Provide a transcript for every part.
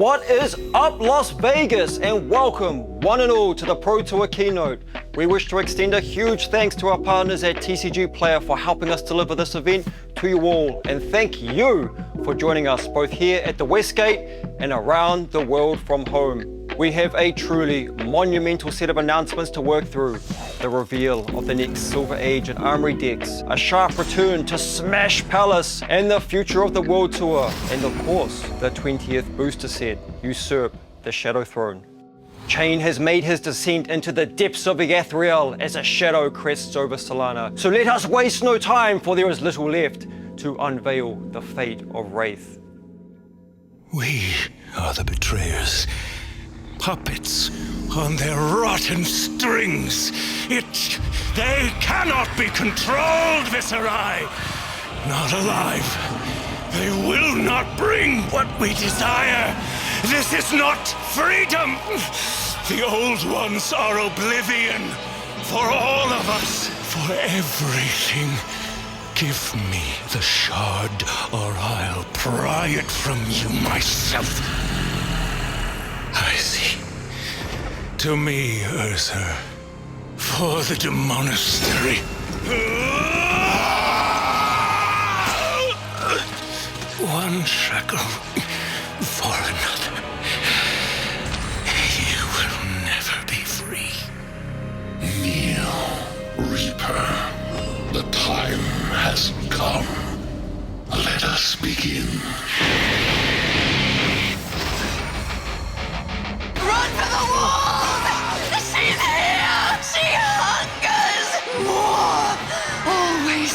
What is up, Las Vegas, and welcome one and all to the Pro Tour Keynote. We wish to extend a huge thanks to our partners at TCG Player for helping us deliver this event to you all, and thank you for joining us both here at the Westgate and around the world from home. We have a truly monumental set of announcements to work through. The reveal of the next Silver Age and Armory decks, a sharp return to Smash Palace, and the future of the World Tour, and of course, the 20th booster set, Usurp the Shadow Throne. Chain has made his descent into the depths of the Ethereal as a shadow crests over Solana. So let us waste no time, for there is little left to unveil the fate of Wraith. We are the betrayers. Puppets on their rotten strings. They cannot be controlled, Viserai. Not alive. They will not bring what we desire. This is not freedom. The old ones are oblivion. For all of us. For everything. Give me the shard, or I'll pry it from you myself. I see. To me, Ursa. For the demonastery. One shekel for another. You will never be free. Kneel, Reaper. The time has come. Let us begin. Run for the wolves! She's here! She hungers! More! Always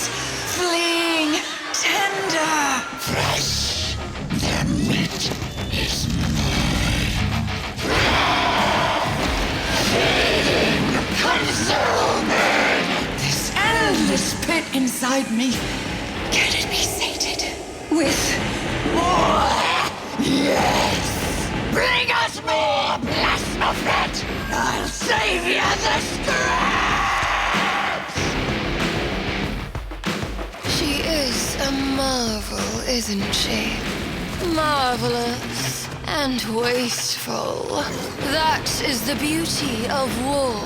fleeing, tender! Fresh, their meat is mine. Feeding, consuming! This endless pit inside me, can it be sated with more? Yes! Bring us more, Plasmophet! I'll save you the scraps! She is a marvel, isn't she? Marvelous and wasteful. That is the beauty of war,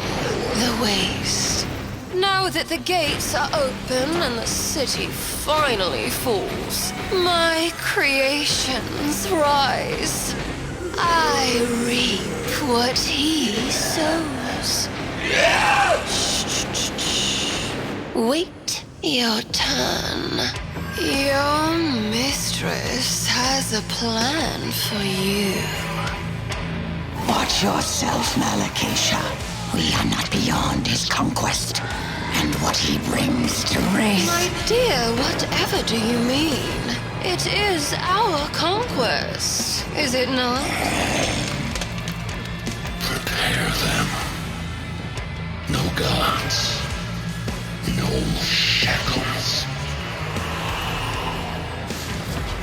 the waste. Now that the gates are open and the city finally falls, my creations rise. I reap what he sows. Wait your turn. Your mistress has a plan for you. Watch yourself, Malakesha. We are not beyond his conquest and what he brings to Wraith. My dear, whatever do you mean? It is our conquest, is it not? Prepare them. No gods. No shackles.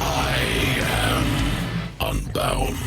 I am unbound.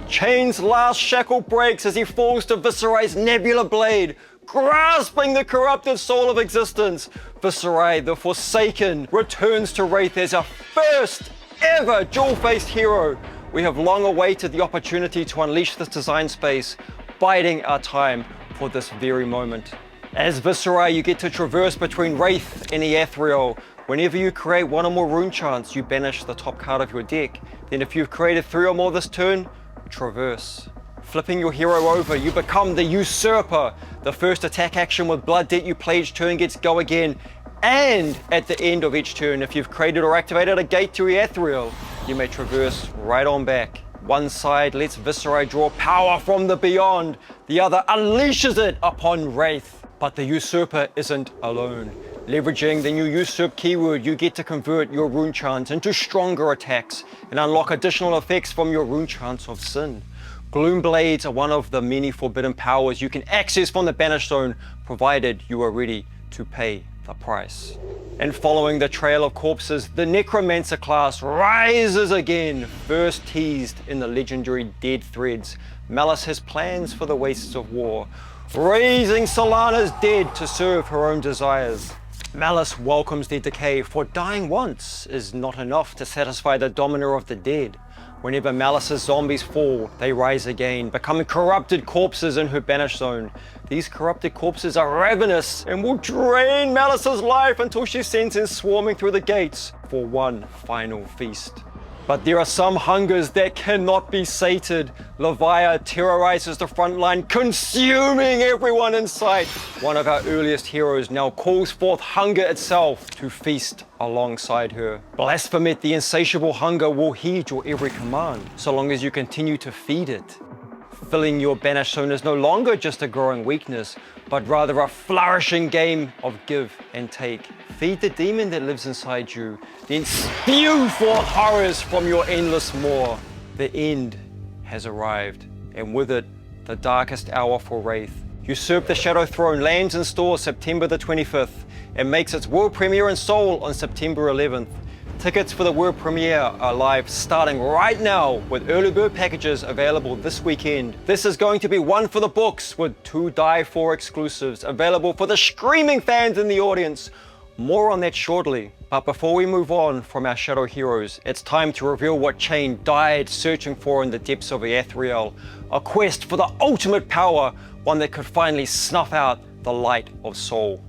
Chain's last shackle breaks as he falls to Viserai's Nebula Blade, grasping the corrupted soul of existence. Viserai, the Forsaken, returns to Wraith as our first ever dual-faced hero. We have long awaited the opportunity to unleash this design space, biding our time for this very moment. As Viserai, you get to traverse between Wraith and the Ethereal. Whenever you create one or more rune chants, you banish the top card of your deck. Then if you've created 3 or more this turn, traverse. Flipping your hero over, you become the Usurper. The first attack action with Blood Debt you play each turn gets Go Again. And at the end of each turn, if you've created or activated a gate to Ethereal, you may traverse right on back. One side lets Viserai draw power from the beyond. The other unleashes it upon Wraith. But the Usurper isn't alone. Leveraging the new Usurp keyword, you get to convert your rune chants into stronger attacks and unlock additional effects from your rune chants of Sin. Gloom Blades are one of the many forbidden powers you can access from the Banished Zone, provided you are ready to pay the price. And following the trail of corpses, the Necromancer class rises again, first teased in the legendary Dead Threads. Malice has plans for the wastes of war, raising Solana's dead to serve her own desires. Malice welcomes their decay, for dying once is not enough to satisfy the Dominer of the Dead. Whenever Malice's zombies fall, they rise again, becoming corrupted corpses in her banish zone. These corrupted corpses are ravenous and will drain Malice's life until she sends in swarming through the gates for one final feast. But there are some hungers that cannot be sated. Leviah terrorizes the front line, consuming everyone in sight. One of our earliest heroes now calls forth hunger itself to feast alongside her. Blasphemeth, the insatiable hunger, will heed your every command, so long as you continue to feed it. Filling your banish zone is no longer just a growing weakness, but rather a flourishing game of give and take. Feed the demon that lives inside you, then spew forth horrors from your endless maw. The end has arrived, and with it, the darkest hour for Wraith. Usurp the Shadow Throne lands in stores September the 25th, and makes its world premiere in Seoul on September 11th. Tickets for the world premiere are live starting right now, with early bird packages available this weekend. This is going to be one for the books, with 2 Die For exclusives available for the screaming fans in the audience. More on that shortly, but before we move on from our shadow heroes, it's time to reveal what Chain died searching for in the depths of Eathriel, a quest for the ultimate power, one that could finally snuff out the light of Soul.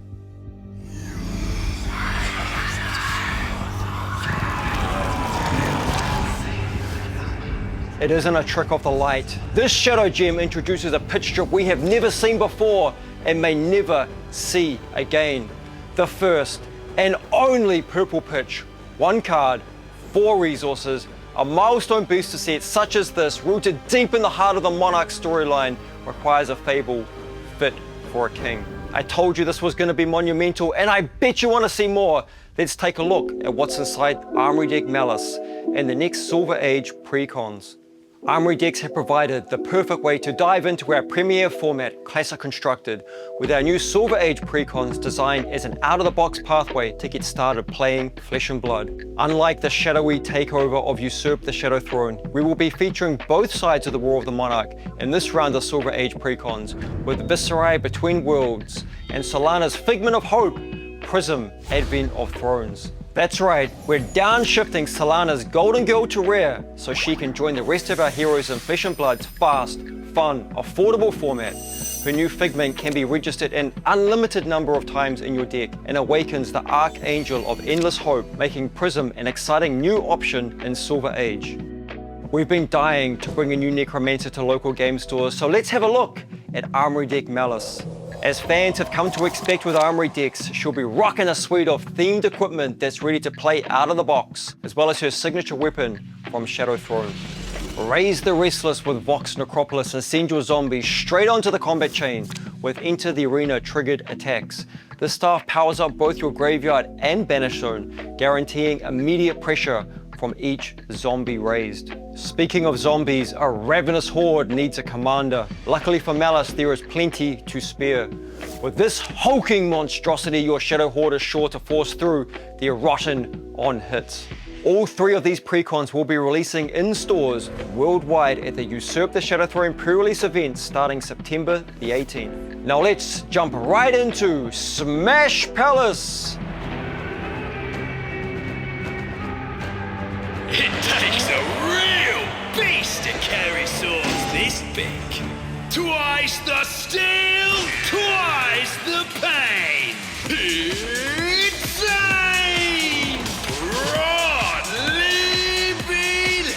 It isn't a trick of the light. This shadow gem introduces a pitch strip we have never seen before and may never see again. The first and only purple pitch, 1 card, 4 resources, a milestone booster set such as this, rooted deep in the heart of the Monarch storyline, requires a fable fit for a king. I told you this was going to be monumental, and I bet you want to see more. Let's take a look at what's inside Armory deck Malice and the next Silver Age precons. Armory decks have provided the perfect way to dive into our premier format, Classic Constructed, with our new Silver Age precons designed as an out-of-the-box pathway to get started playing Flesh and Blood. Unlike the shadowy takeover of Usurp the Shadow Throne, we will be featuring both sides of the War of the Monarch in this round of Silver Age precons, with Viserai Between Worlds and Solana's Figment of Hope, Prism Advent of Thrones. That's right, we're downshifting Solana's Golden Girl to Rare so she can join the rest of our heroes in Flesh and Blood's fast, fun, affordable format. Her new Figment can be registered an unlimited number of times in your deck and awakens the Archangel of Endless Hope, making Prism an exciting new option in Silver Age. We've been dying to bring a new Necromancer to local game stores, so let's have a look at Armory deck Malice. As fans have come to expect with Armory decks, she'll be rocking a suite of themed equipment that's ready to play out of the box, as well as her signature weapon from Shadow Throne. Raise the Restless with Vox Necropolis and send your zombies straight onto the combat chain with Enter the Arena triggered attacks. This staff powers up both your graveyard and banish zone, guaranteeing immediate pressure from each zombie raised. Speaking of zombies, a ravenous horde needs a commander. Luckily for Malice, there is plenty to spare. With this hulking monstrosity, your Shadow Horde is sure to force through their rotten on hits. All 3 of these precons will be releasing in stores worldwide at the Usurp the Shadow Throne pre-release event starting September the 18th. Now let's jump right into Smash Palace! It takes a real beast to carry swords this big. Twice the steel, twice the pain. It's Zane! Broadly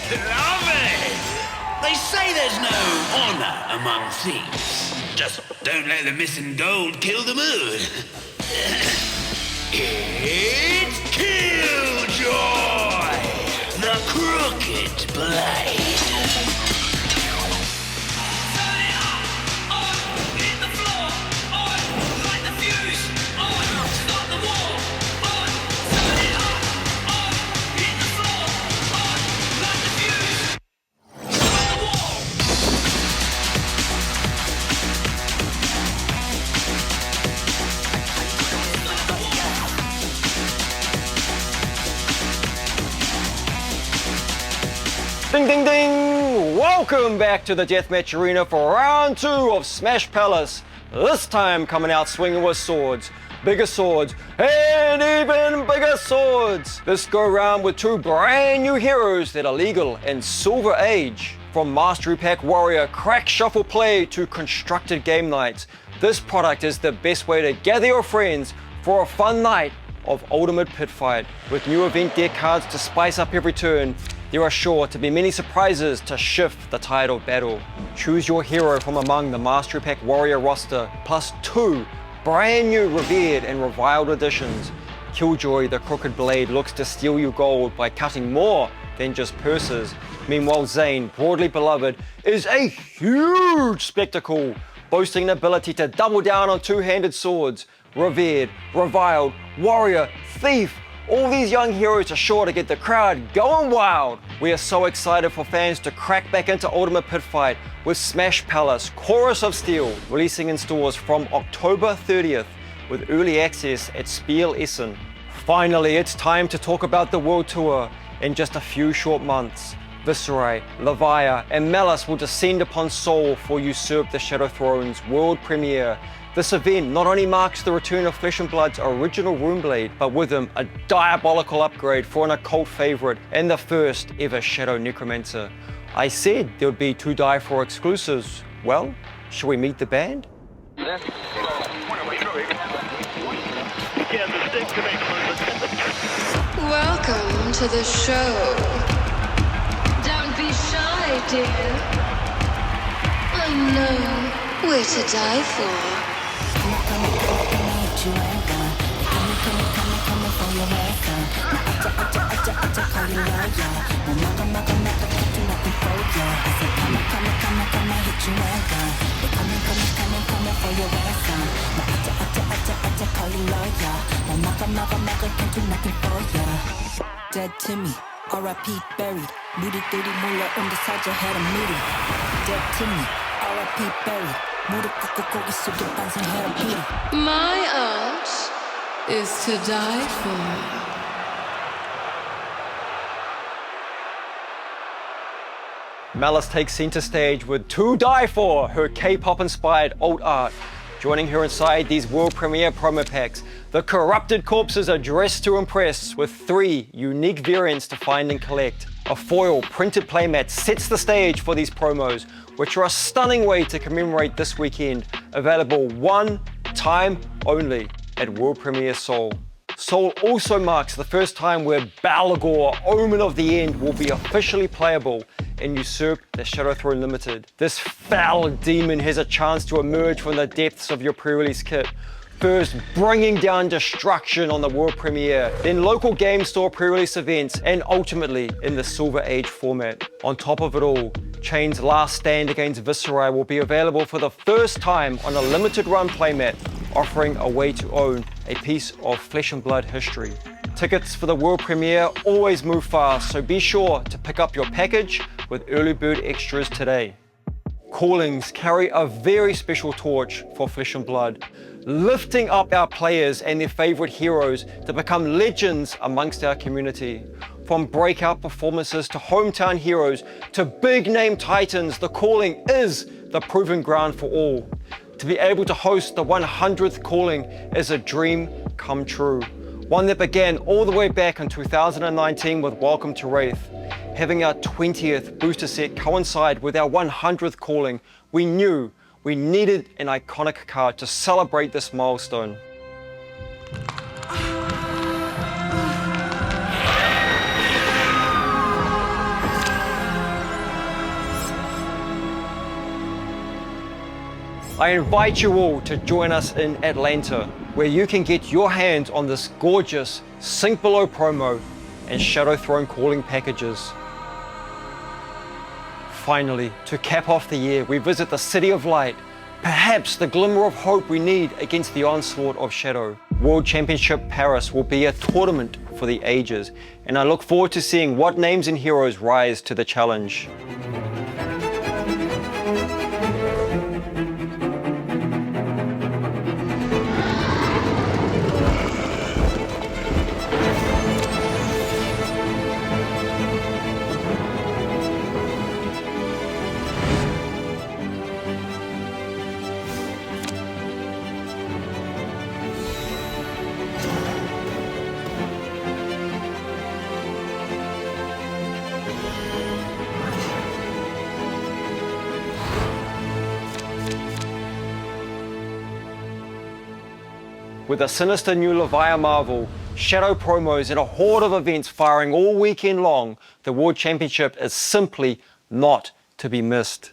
beloved! They say there's no honor among thieves. Just don't let the missing gold kill the mood. It's Killjoy! The Crooked Blade. Ding ding ding! Welcome back to the Deathmatch Arena for round 2 of Smash Palace. This time coming out swinging with swords, bigger swords, and even bigger swords. This go round with 2 brand new heroes that are legal in Silver Age. From Mastery Pack Warrior Crack Shuffle Play to Constructed Game Nights, this product is the best way to gather your friends for a fun night of Ultimate Pit Fight. With new event deck cards to spice up every turn, there are sure to be many surprises to shift the tide of battle. Choose your hero from among the Mastery Pack Warrior roster, plus 2 brand new revered and reviled additions. Killjoy the Crooked Blade looks to steal you gold by cutting more than just purses. Meanwhile, Zane, broadly beloved, is a huge spectacle, boasting an ability to double down on 2-handed swords. Revered, reviled, warrior, thief, all these young heroes are sure to get the crowd going wild. We are so excited for fans to crack back into Ultimate Pit Fight with Smash Palace Chorus of Steel, releasing in stores from October 30th with early access at Spiel Essen. Finally, it's time to talk about the World Tour. In just a few short months, Viserai, Leviah, and Malice will descend upon Seoul for Usurp the Shadow Throne's world premiere. This event not only marks the return of Flesh and Blood's original Runeblade, but with him a diabolical upgrade for an occult favorite and the first ever Shadow Necromancer. I said there would be 2 Die For exclusives. Well, shall we meet the band? Welcome to the show. Don't be shy, dear. I know we're to die for. Dead to me, R.I.P. buried. Moody duty mullah underside your head, I'm moody. Dead to me, R.I.P. buried. Moody kukukogi sugi bansin head, I'm moody. My art is to die for. Malice takes center stage with To Die For, her K-pop inspired alt art. Joining her inside these world premiere promo packs, the corrupted corpses are dressed to impress with 3 unique variants to find and collect. A foil printed playmat sets the stage for these promos, which are a stunning way to commemorate this weekend. Available one time only at World Premiere Seoul. Seoul also marks the first time where Balagor, Omen of the End, will be officially playable in Usurp the Shadow Throne Limited. This foul demon has a chance to emerge from the depths of your pre-release kit, first bringing down destruction on the world premiere, then local game store pre-release events, and ultimately in the Silver Age format. On top of it all, Chain's last stand against Viserai will be available for the first time on a limited run playmat, offering a way to own a piece of Flesh and Blood history. Tickets for the world premiere always move fast, so be sure to pick up your package with early bird extras today. Callings carry a very special torch for Flesh and Blood, lifting up our players and their favorite heroes to become legends amongst our community. From breakout performances to hometown heroes to big name titans, the Calling is the proving ground for all. To be able to host the 100th Calling is a dream come true. One that began all the way back in 2019 with Welcome to Wraith. Having our 20th booster set coincide with our 100th Calling, we knew we needed an iconic card to celebrate this milestone. I invite you all to join us in Atlanta, where you can get your hands on this gorgeous Sync Below promo and Shadow Throne Calling packages. Finally, to cap off the year, we visit the City of Light, perhaps the glimmer of hope we need against the onslaught of Shadow. World Championship Paris will be a tournament for the ages, and I look forward to seeing what names and heroes rise to the challenge. With a sinister new Leviathan Marvel, shadow promos, and a horde of events firing all weekend long, the World Championship is simply not to be missed.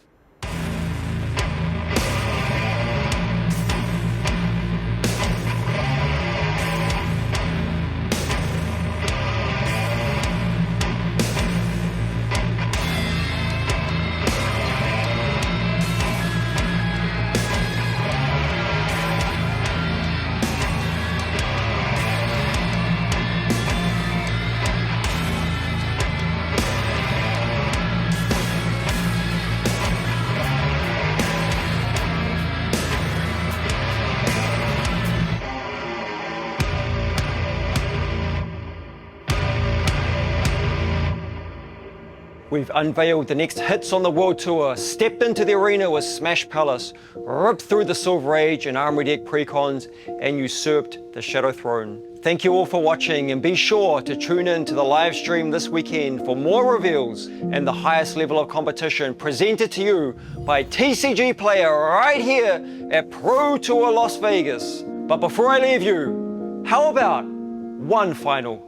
We've unveiled the next hits on the World Tour, stepped into the arena with Smash Palace, ripped through the Silver Age and Armory deck precons, and usurped the Shadow Throne. Thank you all for watching, and be sure to tune in to the live stream this weekend for more reveals and the highest level of competition presented to you by TCG Player right here at Pro Tour Las Vegas. But before I leave you, how about one final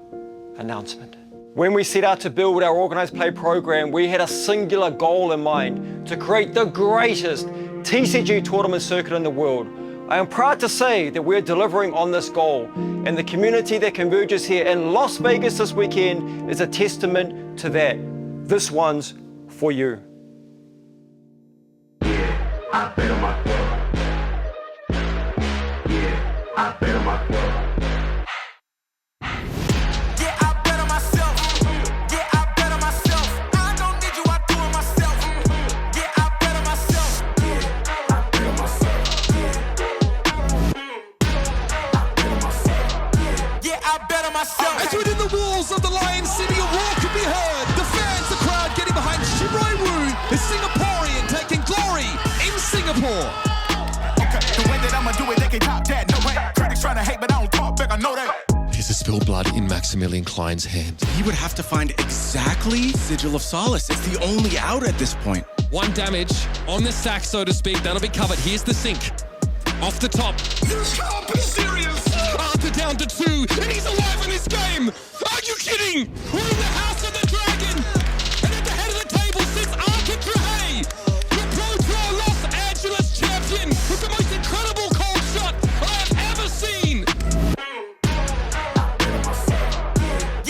announcement? When we set out to build our organized play program, we had a singular goal in mind: to create the greatest TCG tournament circuit in the world. I am proud to say that we're delivering on this goal, and the community that converges here in Las Vegas this weekend is a testament to that. This one's for you. I bet on myself. Yeah, I bet on myself. As within the walls of the Lion City, a roar can be heard. The fans, the crowd getting behind Shibroi Wu, the Singaporean taking glory in Singapore. Okay, the way that I'ma do it, they can top that. No way, critics trying to hate, but I don't talk back, I know that. Here's the spilled blood in Maximilian Klein's hand. He would have to find exactly Sigil of Solace. It's the only out at this point. One damage on the sack, so to speak. That'll be covered. Here's the sink. Off the top. This can't be serious. Arthur down to 2, and he's alive in this game. Are you kidding? We're in the House of the Dragon. And at the head of the table sits Arthur Trahey, the Pro Tour Los Angeles champion, with the most incredible cold shot I have ever seen.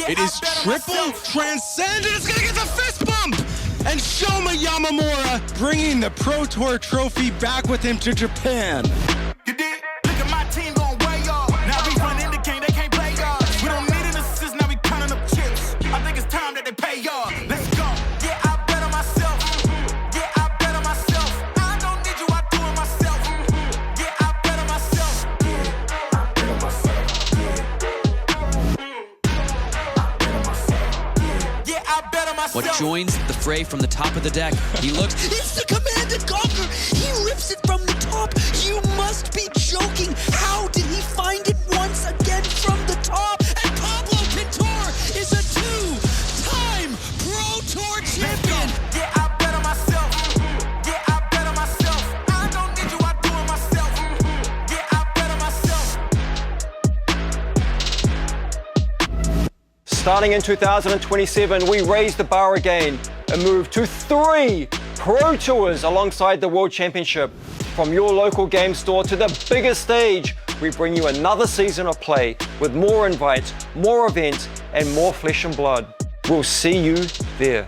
It is triple transcendent. It's gonna get the fist bump. And Shoma Yamamura bringing the Pro Tour trophy back with him to Japan. You did? Look at my team going way off. Now we run in the game, they can't play y'all. We don't need an assist, now we counting up chips. I think it's time that they pay y'all. Let's go. Yeah, I bet on myself. Yeah, I bet on myself. I don't need you, I do it myself. Yeah, I bet on myself. I bet on myself. Yeah, I bet on myself. What joins the fray from the top of the deck? He looks. It's the Command and Conquer! He rips it from the top! You must be joking! How did he find it once again from the top? And Pablo Pintor is a 2-time Pro Tour champion! Yeah, I bet on myself. Yeah, I bet on myself. I don't need you, I do it myself. Yeah, I bet on myself. Starting in 2027, we raised the bar again and moved to 3 Pro Tours alongside the World Championship. From your local game store to the biggest stage, we bring you another season of play with more invites, more events, and more flesh and blood. We'll see you there.